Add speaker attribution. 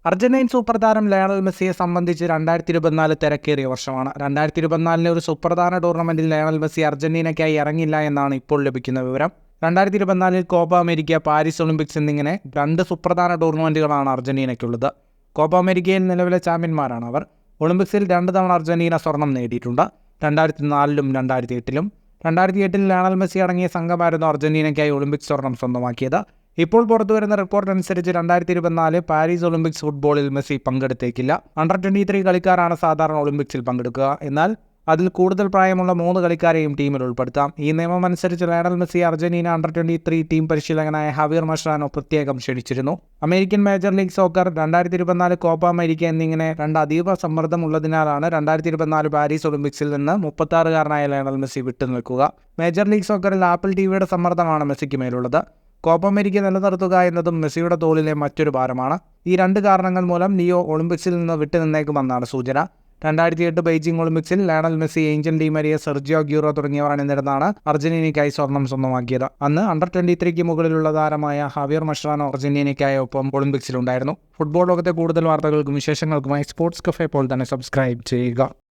Speaker 1: Argentine super താരം Lionel മെസ്സിയെ സംബന്ധിച്ച് 2024 തിരക്കേറിയ വർഷമാണ്. 2024 ഒരു സുപ്രധാന ടൂർണമെന്റിൽ ലയണൽ മെസ്സി അർജന്റീനയ്ക്കായി ഇറങ്ങില്ല എന്നാണ് ഇപ്പോൾ ലഭിക്കുന്ന വിവരം. 2024 കോപ്പ അമേരിക്ക, പാരീസ് ഒളിമ്പിക്സ് എന്നിങ്ങനെ 2 സുപ്രധാന ടൂർണമെന്റുകളാണ് അർജന്റീനയ്ക്കുള്ളത്. കോപ്പ അമേരിക്കയിൽ നിലവിലെ ചാമ്പ്യന്മാരാണ് അവർ. ഒളിമ്പിക്സിൽ 2 തവണ അർജന്റീന സ്വർണം നേടിയിട്ടുണ്ട്. 2004-ലും 2008-ലും. 2008-ൽ ലയണൽ മെസ്സി അടങ്ങിയ സംഘമായിരുന്നു അർജന്റീനയ്ക്കായി ഒളിമ്പിക്സ് സ്വർണം സ്വന്തമാക്കിയത്. ഇപ്പോൾ പുറത്തുവരുന്ന റിപ്പോർട്ട് അനുസരിച്ച് 2024 പാരീസ് ഒളിമ്പിക്സ് ഫുട്ബോളിൽ മെസ്സി പങ്കെടുത്തേക്കില്ല. അണ്ടർ 23 കളിക്കാരാണ് സാധാരണ ഒളിമ്പിക്സിൽ പങ്കെടുക്കുക. എന്നാൽ അതിൽ കൂടുതൽ പ്രായമുള്ള 3 കളിക്കാരെയും ടീമിൽ ഉൾപ്പെടുത്താം. ഈ നിയമം അനുസരിച്ച് Lionel Messi Argentina under 23 team പരിശീലകനായ ഹവിയർ മഷ്രാനോ പ്രത്യേകം ക്ഷണിച്ചിരുന്നു. American major league soccer, 2024 Copa America എന്നിങ്ങനെ 2 അതീവ സമ്മർദ്ദമുള്ളതിനാലാണ് 2024 പാരീസ് ഒളിമ്പിക്സിൽ നിന്ന് 36-കാരനായ ലയണൽ മെസ്സി വിട്ടുനിൽക്കുക. മേജർ ലീഗ് സോക്കറിൽ ആപ്പിൾ ടിവിയുടെ സമ്മർദ്ദമാണ് മെസ്സിക്ക് മേലുള്ളത്. കോപ്പ അമേരിക്ക നിലനിർത്തുക എന്നതും മെസ്സിയുടെ തോളിലെ മറ്റൊരു ഭാരമാണ്. ഈ 2 കാരണങ്ങൾ മൂലം ലിയോ ഒളിമ്പിക്സിൽ നിന്ന് വിട്ടുനിന്നേക്കുമെന്നാണ് സൂചന. 2008 ബെയ്ജിംഗ് ഒളിമ്പിക്സിൽ Lionel Messi, Angel Di Maria, Sergio Aguero തുടങ്ങിയവർ അണിനിരന്നാണ് അർജന്റീനയ്ക്കായി സ്വർണം സ്വന്തമാക്കിയത്. അന്ന് അണ്ടർ 23 മുകളിലുള്ള താരമായ ഹവിയർ മഷ്രാനോ അർജന്റീനയ്ക്കായി ഒപ്പം ഒളിമ്പിക്സിലുണ്ടായിരുന്നു. ഫുട്ബോൾ ലോകത്തെ കൂടുതൽ വാർത്തകൾക്കും വിശേഷങ്ങൾക്കുമായി സ്പോർട്സ് കഫേ ഇപ്പോൾ തന്നെ സബ്സ്ക്രൈബ് ചെയ്യുക.